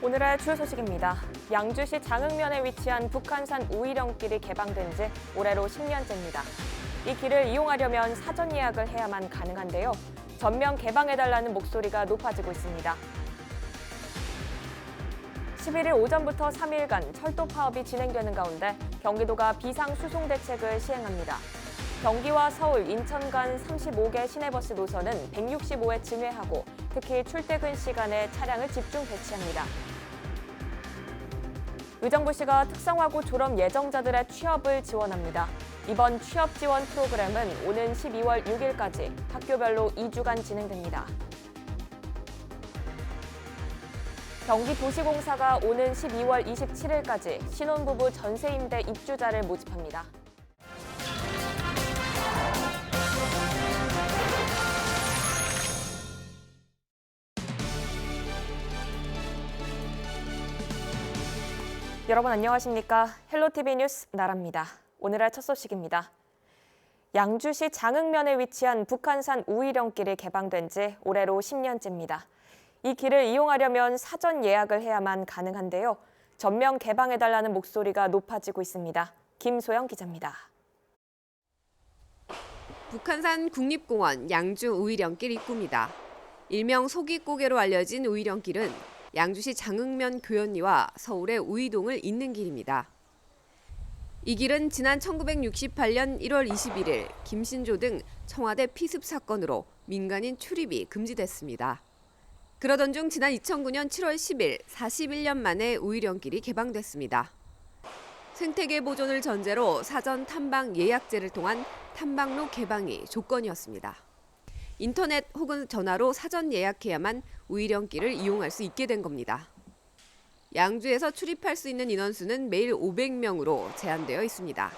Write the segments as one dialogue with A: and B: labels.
A: 오늘의 주요 소식입니다. 양주시 장흥면에 위치한 북한산 우이령길이 개방된 지 올해로 10년째입니다. 이 길을 이용하려면 사전 예약을 해야만 가능한데요. 전면 개방해달라는 목소리가 높아지고 있습니다. 11일 오전부터 3일간 철도 파업이 진행되는 가운데 경기도가 비상수송 대책을 시행합니다. 경기와 서울, 인천 간 35개 시내버스 노선은 165회 증회하고 특히 출퇴근 시간에 차량을 집중 배치합니다. 의정부시가 특성화고 졸업 예정자들의 취업을 지원합니다. 이번 취업 지원 프로그램은 오는 12월 6일까지 학교별로 2주간 진행됩니다. 경기도시공사가 오는 12월 27일까지 신혼부부 전세임대 입주자를 모집합니다. 여러분 안녕하십니까? 헬로티비 뉴스 나라입니다. 오늘의 첫 소식입니다. 양주시 장흥면에 위치한 북한산 우이령길이 개방된 지 올해로 10년째입니다. 이 길을 이용하려면 사전 예약을 해야만 가능한데요. 전면 개방해달라는 목소리가 높아지고 있습니다. 김소영 기자입니다.
B: 북한산 국립공원 양주 우이령길 입구입니다. 일명 소깃고개로 알려진 우이령길은 양주시 장흥면 교연리와 서울의 우이동을 잇는 길입니다. 이 길은 지난 1968년 1월 21일 김신조 등 청와대 피습 사건으로 민간인 출입이 금지됐습니다. 그러던 중 지난 2009년 7월 10일 41년 만에 우이령길이 개방됐습니다. 생태계 보존을 전제로 사전 탐방 예약제를 통한 탐방로 개방이 조건이었습니다. 인터넷 혹은 전화로 사전 예약해야만 우이령길을 이용할 수 있게 된 겁니다. 양주에서 출입할 수 있는 인원수는 매일 500명으로 제한되어 있습니다.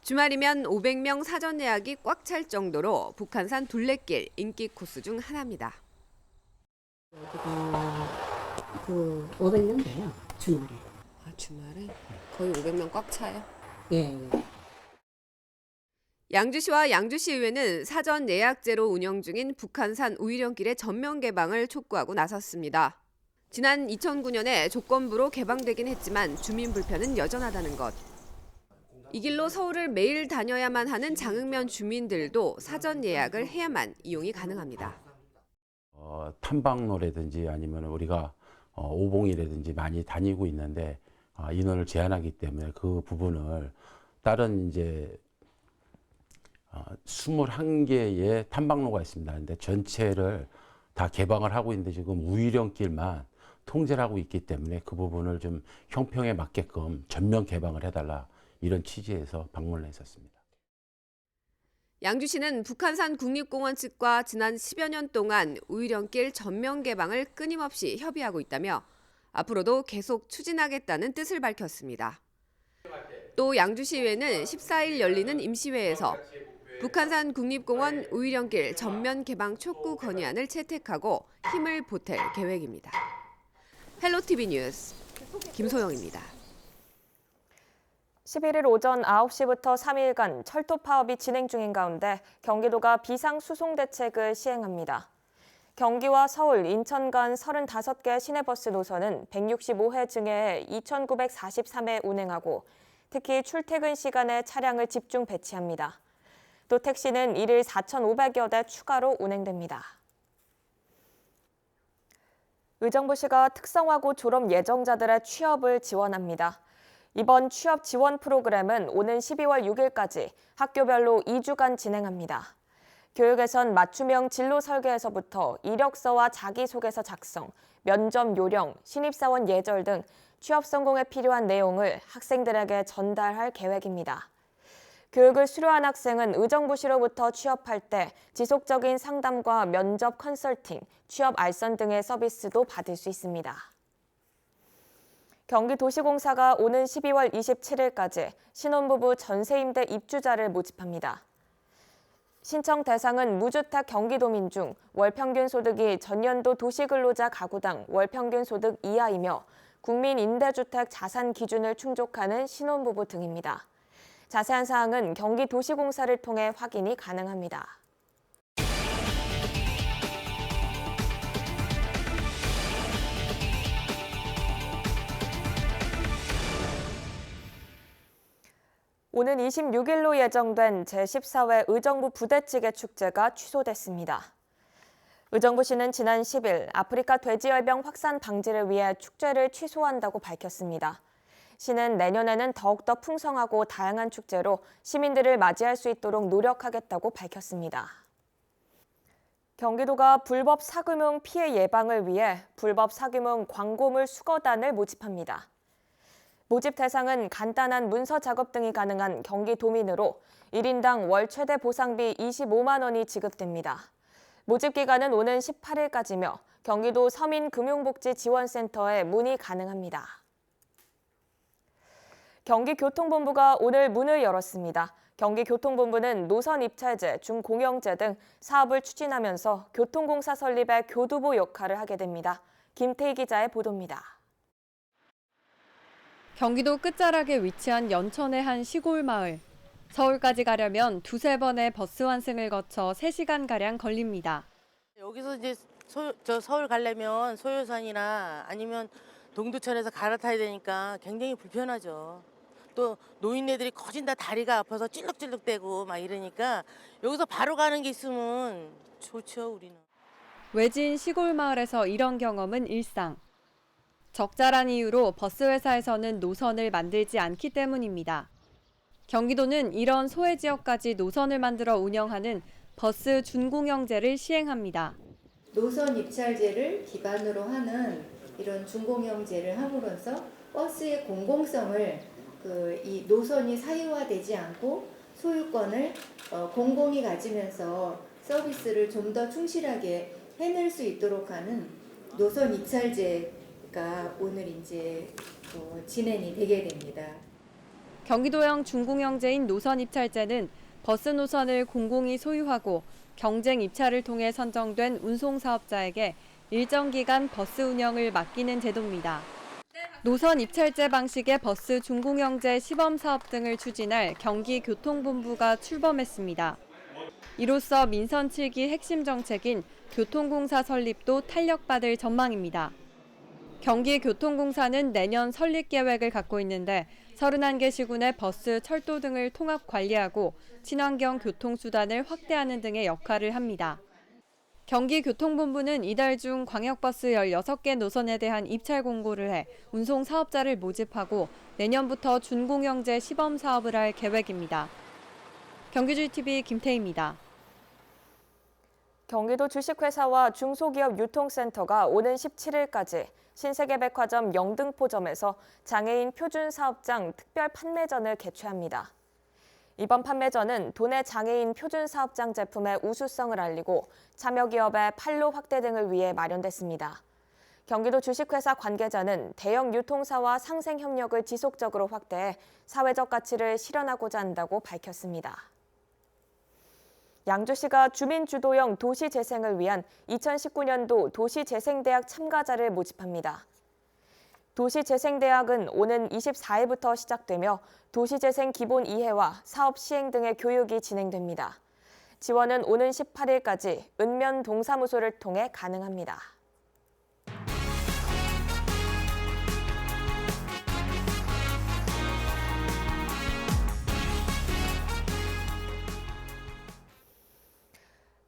B: 주말이면 500명 사전 예약이 꽉 찰 정도로 북한산 둘레길 인기 코스 중 하나입니다.
C: 여기가 500명 돼요, 주말에.
B: 주말에 거의 500명 꽉 차요?
C: 예.
B: 양주시와 양주시의회는 사전 예약제로 운영 중인 북한산 우이령길의 전면 개방을 촉구하고 나섰습니다. 지난 2009년에 조건부로 개방되긴 했지만 주민 불편은 여전하다는 것. 이 길로 서울을 매일 다녀야만 하는 장흥면 주민들도 사전 예약을 해야만 이용이 가능합니다.
D: 탐방로라든지 아니면 우리가 오봉이라든지 많이 다니고 있는데 인원을 제한하기 때문에 그 부분을 다른 이제 21개의 탐방로가 있습니다. 근데 전체를 다 개방을 하고 있는데 지금 우이령길만 통제를 하고 있기 때문에 그 부분을 좀 형평에 맞게끔 전면 개방을 해달라 이런 취지에서 방문을 했었습니다.
B: 양주시는 북한산 국립공원 측과 지난 10여 년 동안 우이령길 전면 개방을 끊임없이 협의하고 있다며 앞으로도 계속 추진하겠다는 뜻을 밝혔습니다. 또 양주시의회는 14일 열리는 임시회에서 북한산 국립공원 우이령길 전면 개방 촉구 건의안을 채택하고 힘을 보탤 계획입니다. 헬로티비 뉴스 김소영입니다.
A: 11일 오전 9시부터 3일간 철도 파업이 진행 중인 가운데 경기도가 비상수송 대책을 시행합니다. 경기와 서울, 인천 간 35개 시내버스 노선은 165회 증회에 2,943회 운행하고 특히 출퇴근 시간에 차량을 집중 배치합니다. 또 택시는 일일 4,500여 대 추가로 운행됩니다. 의정부시가 특성화고 졸업 예정자들의 취업을 지원합니다. 이번 취업 지원 프로그램은 오는 12월 6일까지 학교별로 2주간 진행합니다. 교육에선 맞춤형 진로 설계에서부터 이력서와 자기소개서 작성, 면접 요령, 신입사원 예절 등 취업 성공에 필요한 내용을 학생들에게 전달할 계획입니다. 교육을 수료한 학생은 의정부시로부터 취업할 때 지속적인 상담과 면접 컨설팅, 취업 알선 등의 서비스도 받을 수 있습니다. 경기도시공사가 오는 12월 27일까지 신혼부부 전세임대 입주자를 모집합니다. 신청 대상은 무주택 경기도민 중 월평균 소득이 전년도 도시근로자 가구당 월평균 소득 이하이며 국민임대주택 자산 기준을 충족하는 신혼부부 등입니다. 자세한 사항은 경기도시공사를 통해 확인이 가능합니다. 오는 26일로 예정된 제14회 의정부 부대찌개 축제가 취소됐습니다. 의정부시는 지난 10일 아프리카 돼지열병 확산 방지를 위해 축제를 취소한다고 밝혔습니다. 시는 내년에는 더욱더 풍성하고 다양한 축제로 시민들을 맞이할 수 있도록 노력하겠다고 밝혔습니다. 경기도가 불법 사금융 피해 예방을 위해 불법 사금융 광고물 수거단을 모집합니다. 모집 대상은 간단한 문서 작업 등이 가능한 경기도민으로 1인당 월 최대 보상비 25만 원이 지급됩니다. 모집 기간은 오는 18일까지며 경기도 서민금융복지지원센터에 문의 가능합니다. 경기교통본부가 오늘 문을 열었습니다. 경기교통본부는 노선 입찰제, 준공영제 등 사업을 추진하면서 교통공사 설립의 교두보 역할을 하게 됩니다. 김태희 기자의 보도입니다.
E: 경기도 끝자락에 위치한 연천의 한 시골 마을. 서울까지 가려면 두세 번의 버스 환승을 거쳐 3시간가량 걸립니다.
F: 여기서 이제 서울 가려면 소요산이나 아니면 동두천에서 갈아타야 되니까 굉장히 불편하죠. 또 노인네들이 거진 다 다리가 아파서 찔럭찔럭대고 막 이러니까 여기서 바로 가는 게 있으면 좋죠, 우리는.
E: 외진 시골 마을에서 이런 경험은 일상. 적절한 이유로 버스 회사에서는 노선을 만들지 않기 때문입니다. 경기도는 이런 소외 지역까지 노선을 만들어 운영하는 버스 준공영제를 시행합니다.
G: 노선 입찰제를 기반으로 하는 이런 준공영제를 함으로써 버스의 공공성을 이 노선이 사유화되지 않고 소유권을 공공이 가지면서 서비스를 좀 더 충실하게 해낼 수 있도록 하는 노선 입찰제가 오늘 이제 진행이 되게 됩니다.
E: 경기도형 준공영제인 노선 입찰제는 버스 노선을 공공이 소유하고 경쟁 입찰을 통해 선정된 운송사업자에게 일정 기간 버스 운영을 맡기는 제도입니다. 노선 입찰제 방식의 버스 준공영제 시범사업 등을 추진할 경기교통본부가 출범했습니다. 이로써 민선 7기 핵심 정책인 교통공사 설립도 탄력받을 전망입니다. 경기교통공사는 내년 설립 계획을 갖고 있는데 31개 시군의 버스, 철도 등을 통합 관리하고 친환경 교통수단을 확대하는 등의 역할을 합니다. 경기교통본부는 이달 중 광역버스 16개 노선에 대한 입찰 공고를 해 운송 사업자를 모집하고 내년부터 준공영제 시범 사업을 할 계획입니다. 경기주의TV 김태희입니다.
A: 경기도 주식회사와 중소기업 유통센터가 오는 17일까지 신세계백화점 영등포점에서 장애인 표준사업장 특별 판매전을 개최합니다. 이번 판매전은 도내 장애인 표준사업장 제품의 우수성을 알리고 참여기업의 판로 확대 등을 위해 마련됐습니다. 경기도 주식회사 관계자는 대형 유통사와 상생협력을 지속적으로 확대해 사회적 가치를 실현하고자 한다고 밝혔습니다. 양주시가 주민주도형 도시재생을 위한 2019년도 도시재생대학 참가자를 모집합니다. 도시재생대학은 오는 24일부터 시작되며 도시재생 기본 이해와 사업 시행 등의 교육이 진행됩니다. 지원은 오는 18일까지 읍면 동사무소를 통해 가능합니다.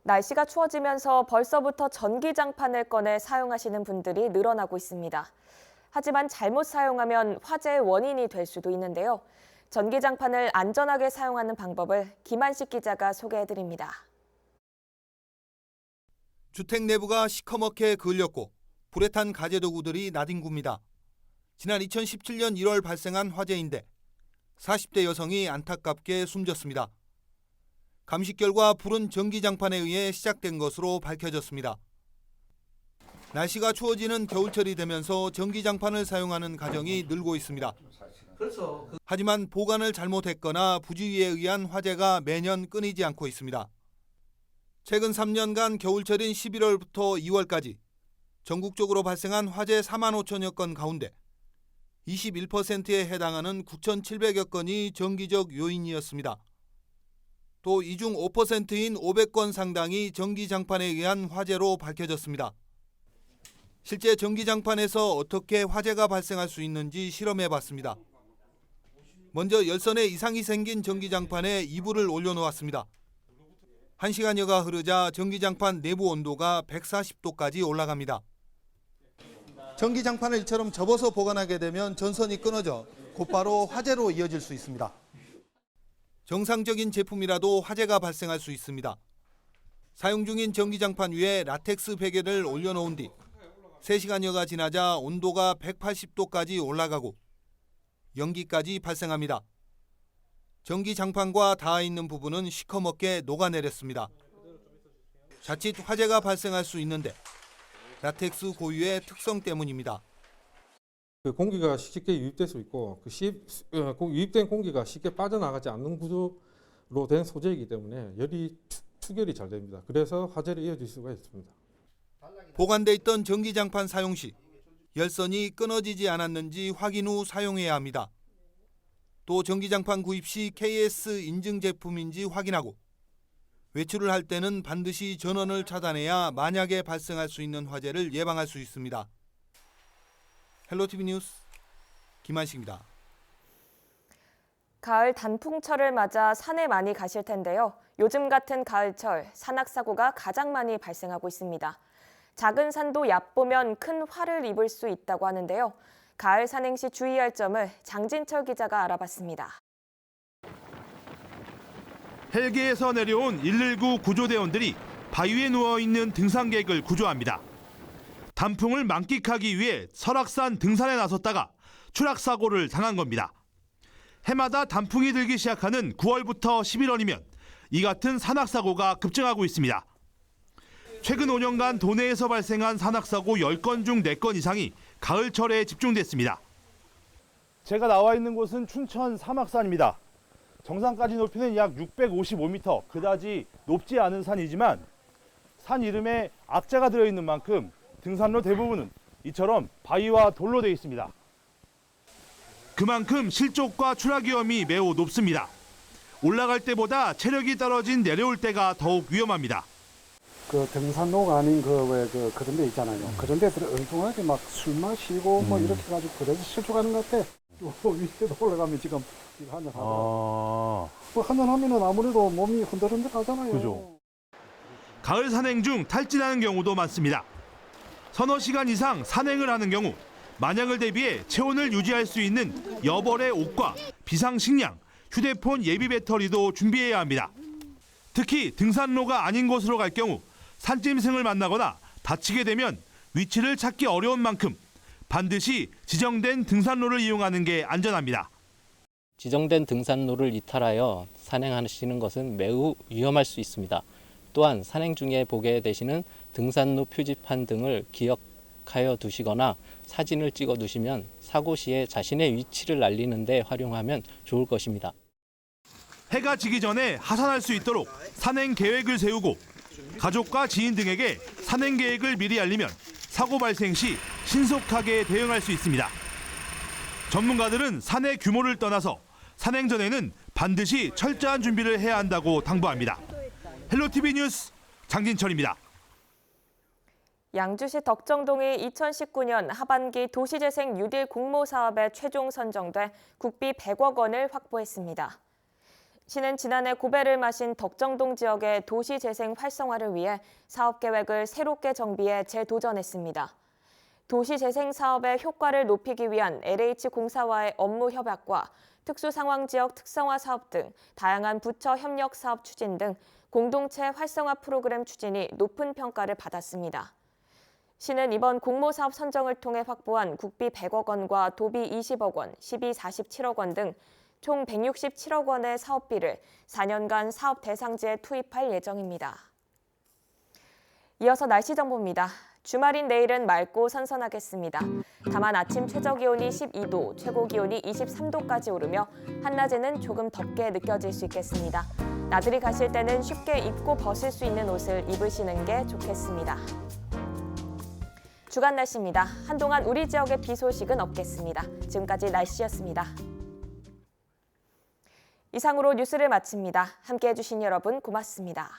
A: 날씨가 추워지면서 벌써부터 전기장판을 꺼내 사용하시는 분들이 늘어나고 있습니다. 하지만 잘못 사용하면 화재의 원인이 될 수도 있는데요. 전기장판을 안전하게 사용하는 방법을 김한식 기자가 소개해드립니다.
H: 주택 내부가 시커멓게 그을렸고 불에 탄 가재도구들이 나뒹굽니다. 지난 2017년 1월 발생한 화재인데 40대 여성이 안타깝게 숨졌습니다. 감식 결과 불은 전기장판에 의해 시작된 것으로 밝혀졌습니다. 날씨가 추워지는 겨울철이 되면서 전기장판을 사용하는 가정이 늘고 있습니다. 하지만 보관을 잘못했거나 부주의에 의한 화재가 매년 끊이지 않고 있습니다. 최근 3년간 겨울철인 11월부터 2월까지 전국적으로 발생한 화재 4만 5천여 건 가운데 21%에 해당하는 9,700여 건이 정기적 요인이었습니다. 또 이 중 5%인 500건 상당이 전기장판에 의한 화재로 밝혀졌습니다. 실제 전기장판에서 어떻게 화재가 발생할 수 있는지 실험해봤습니다. 먼저 열선에 이상이 생긴 전기장판에 이불을 올려놓았습니다. 1시간여가 흐르자 전기장판 내부 온도가 140도까지 올라갑니다. 전기장판을 이처럼 접어서 보관하게 되면 전선이 끊어져 곧바로 화재로 이어질 수 있습니다. 정상적인 제품이라도 화재가 발생할 수 있습니다. 사용 중인 전기장판 위에 라텍스 베개를 올려놓은 뒤 3시간여가 지나자 온도가 180도까지 올라가고 연기까지 발생합니다. 전기장판과 닿아 있는 부분은 시커멓게 녹아내렸습니다. 자칫 화재가 발생할 수 있는데 라텍스 고유의 특성 때문입니다.
I: 그 공기가 쉽게 유입될 수 있고 유입된 공기가 쉽게 빠져나가지 않는 구조로 된 소재이기 때문에 열이 추결이 잘 됩니다. 그래서 화재를 이어질 수가 있습니다.
H: 보관돼 있던 전기장판 사용 시 열선이 끊어지지 않았는지 확인 후 사용해야 합니다. 또 전기장판 구입 시 KS 인증 제품인지 확인하고 외출을 할 때는 반드시 전원을 차단해야 만약에 발생할 수 있는 화재를 예방할 수 있습니다. 헬로티비 뉴스 김한식입니다.
A: 가을 단풍철을 맞아 산에 많이 가실 텐데요. 요즘 같은 가을철 산악사고가 가장 많이 발생하고 있습니다. 작은 산도 얕보면 큰 화를 입을 수 있다고 하는데요. 가을 산행 시 주의할 점을 장진철 기자가 알아봤습니다.
J: 헬기에서 내려온 119 구조대원들이 바위에 누워있는 등산객을 구조합니다. 단풍을 만끽하기 위해 설악산 등산에 나섰다가 추락사고를 당한 겁니다. 해마다 단풍이 들기 시작하는 9월부터 11월이면 이 같은 산악사고가 급증하고 있습니다. 최근 5년간 도내에서 발생한 산악사고 10건 중 4건 이상이 가을철에 집중됐습니다.
K: 제가 나와 있는 곳은 춘천 사막산입니다. 정상까지 높이는 약 655m, 그다지 높지 않은 산이지만 산 이름에 악자가 들어있는 만큼 등산로 대부분은 이처럼 바위와 돌로 되어 있습니다.
J: 그만큼 실족과 추락 위험이 매우 높습니다. 올라갈 때보다 체력이 떨어진 내려올 때가 더욱 위험합니다.
L: 그 등산로가 아닌 그런 데 있잖아요. 그런 데들 엉뚱하게 막 술 마시고 뭐 이렇게 해가지고 그래서 실족하는 것 같아. 위에도 올라가면 지금 한잔 하더라고요. 한잔 하면은 아무래도 몸이 흔들흔들 하잖아요.
K: 그죠.
J: 가을 산행 중 탈진하는 경우도 많습니다. 서너 시간 이상 산행을 하는 경우 만약을 대비해 체온을 유지할 수 있는 여벌의 옷과 비상식량, 휴대폰 예비 배터리도 준비해야 합니다. 특히 등산로가 아닌 곳으로 갈 경우 산짐승을 만나거나 다치게 되면 위치를 찾기 어려운 만큼 반드시 지정된 등산로를 이용하는 게 안전합니다.
M: 지정된 등산로를 이탈하여 산행하시는 것은 매우 위험할 수 있습니다. 또한 산행 중에 보게 되시는 등산로 표지판 등을 기억하여 두시거나 사진을 찍어 두시면 사고 시에 자신의 위치를 알리는 데 활용하면 좋을 것입니다.
J: 해가 지기 전에 하산할 수 있도록 산행 계획을 세우고 가족과 지인 등에게 산행 계획을 미리 알리면 사고 발생 시 신속하게 대응할 수 있습니다. 전문가들은 산의 규모를 떠나서 산행 전에는 반드시 철저한 준비를 해야 한다고 당부합니다. 헬로티비 뉴스 장진철입니다.
A: 양주시 덕정동이 2019년 하반기 도시재생 뉴딜 공모 사업에 최종 선정돼 국비 100억 원을 확보했습니다. 시는 지난해 고배를 마신 덕정동 지역의 도시재생 활성화를 위해 사업계획을 새롭게 정비해 재도전했습니다. 도시재생 사업의 효과를 높이기 위한 LH공사와의 업무 협약과 특수상황지역 특성화 사업 등 다양한 부처 협력 사업 추진 등 공동체 활성화 프로그램 추진이 높은 평가를 받았습니다. 시는 이번 공모사업 선정을 통해 확보한 국비 100억 원과 도비 20억 원, 시비 47억 원 등 총 167억 원의 사업비를 4년간 사업 대상지에 투입할 예정입니다. 이어서 날씨 정보입니다. 주말인 내일은 맑고 선선하겠습니다. 다만 아침 최저기온이 12도, 최고기온이 23도까지 오르며 한낮에는 조금 덥게 느껴질 수 있겠습니다. 나들이 가실 때는 쉽게 입고 벗을 수 있는 옷을 입으시는 게 좋겠습니다. 주간 날씨입니다. 한동안 우리 지역에 비 소식은 없겠습니다. 지금까지 날씨였습니다. 이상으로 뉴스를 마칩니다. 함께해 주신 여러분 고맙습니다.